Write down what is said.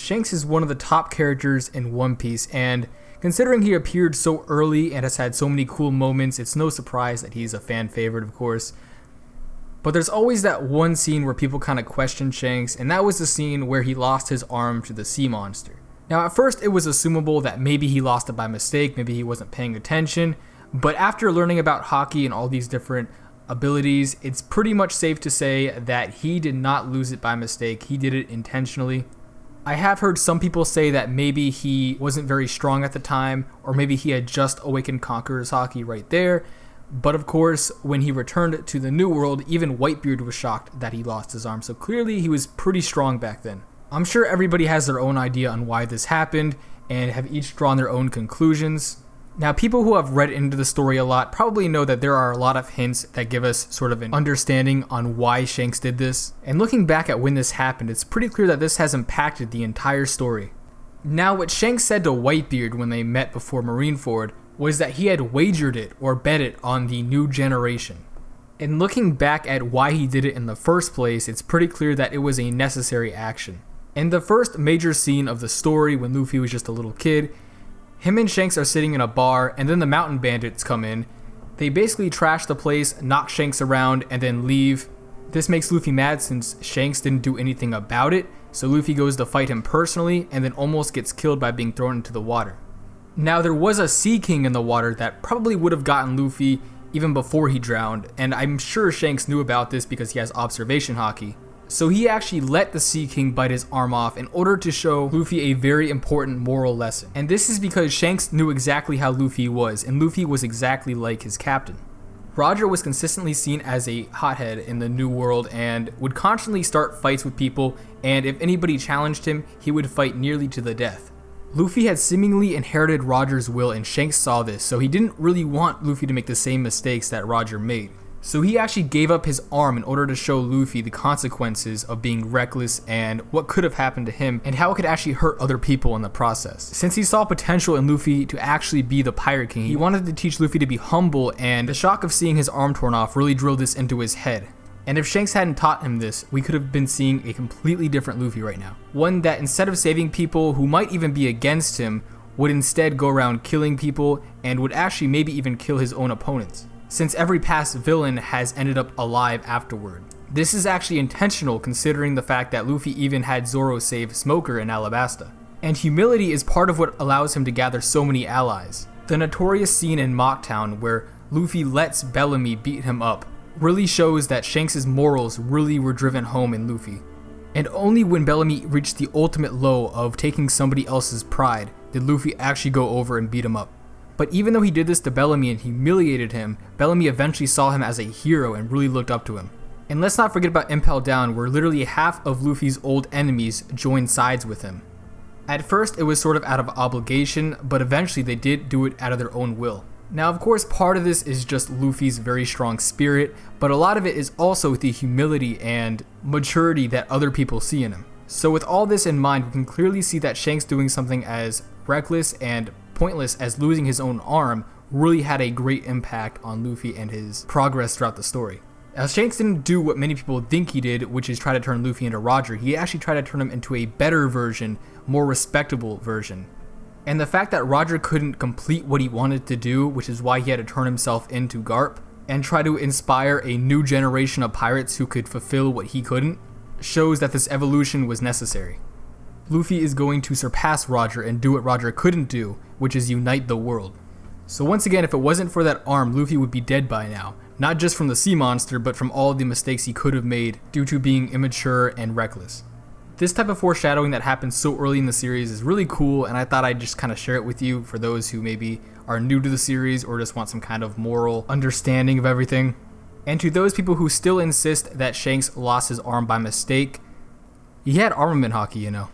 Shanks is one of the top characters in One Piece, and considering he appeared so early and has had so many cool moments, it's no surprise that he's a fan favorite, of course. But there's always that one scene where people kind of question Shanks, and that was the scene where he lost his arm to the sea monster. Now, at first, it was assumable that maybe he lost it by mistake, maybe he wasn't paying attention, but after learning about hockey and all these different abilities, it's pretty much safe to say that he did not lose it by mistake, he did it intentionally. I have heard some people say that maybe he wasn't very strong at the time, or maybe he had just awakened Conqueror's Haki right there, but of course, when he returned to the New World, even Whitebeard was shocked that he lost his arm, so clearly he was pretty strong back then. I'm sure everybody has their own idea on why this happened, and have each drawn their own conclusions. Now, people who have read into the story a lot probably know that there are a lot of hints that give us sort of an understanding on why Shanks did this. And looking back at when this happened, it's pretty clear that this has impacted the entire story. Now, what Shanks said to Whitebeard when they met before Marineford was that he had wagered it or bet it on the new generation. And looking back at why he did it in the first place, it's pretty clear that it was a necessary action. In the first major scene of the story, when Luffy was just a little kid, him and Shanks are sitting in a bar, and then the mountain bandits come in. They basically trash the place, knock Shanks around, and then leave. This makes Luffy mad since Shanks didn't do anything about it, so Luffy goes to fight him personally, and then almost gets killed by being thrown into the water. Now, there was a Sea King in the water that probably would have gotten Luffy even before he drowned, and I'm sure Shanks knew about this because he has observation haki. So he actually let the Sea King bite his arm off in order to show Luffy a very important moral lesson. And this is because Shanks knew exactly how Luffy was, and Luffy was exactly like his captain. Roger was consistently seen as a hothead in the New World and would constantly start fights with people, and if anybody challenged him, he would fight nearly to the death. Luffy had seemingly inherited Roger's will, and Shanks saw this, so he didn't really want Luffy to make the same mistakes that Roger made. So he actually gave up his arm in order to show Luffy the consequences of being reckless and what could have happened to him and how it could actually hurt other people in the process. Since he saw potential in Luffy to actually be the Pirate King, he wanted to teach Luffy to be humble, and the shock of seeing his arm torn off really drilled this into his head. And if Shanks hadn't taught him this, we could have been seeing a completely different Luffy right now. One that instead of saving people who might even be against him, would instead go around killing people and would actually maybe even kill his own opponents, since every past villain has ended up alive afterward. This is actually intentional considering the fact that Luffy even had Zoro save Smoker in Alabasta. And humility is part of what allows him to gather so many allies. The notorious scene in Mocktown where Luffy lets Bellamy beat him up really shows that Shanks' morals really were driven home in Luffy. And only when Bellamy reached the ultimate low of taking somebody else's pride did Luffy actually go over and beat him up. But even though he did this to Bellamy and humiliated him, Bellamy eventually saw him as a hero and really looked up to him. And let's not forget about Impel Down, where literally half of Luffy's old enemies joined sides with him. At first it was sort of out of obligation, but eventually they did do it out of their own will. Now, of course, part of this is just Luffy's very strong spirit, but a lot of it is also the humility and maturity that other people see in him. So with all this in mind, we can clearly see that Shanks doing something as reckless and pointless as losing his own arm really had a great impact on Luffy and his progress throughout the story. Now, Shanks didn't do what many people think he did, which is try to turn Luffy into Roger. He actually tried to turn him into a better version, more respectable version. And the fact that Roger couldn't complete what he wanted to do, which is why he had to turn himself into Garp, and try to inspire a new generation of pirates who could fulfill what he couldn't, shows that this evolution was necessary. Luffy is going to surpass Roger and do what Roger couldn't do, which is unite the world. So once again, if it wasn't for that arm, Luffy would be dead by now. Not just from the sea monster, but from all of the mistakes he could have made due to being immature and reckless. This type of foreshadowing that happens so early in the series is really cool, and I thought I'd just kind of share it with you for those who maybe are new to the series or just want some kind of moral understanding of everything. And to those people who still insist that Shanks lost his arm by mistake, he had armament haki, you know.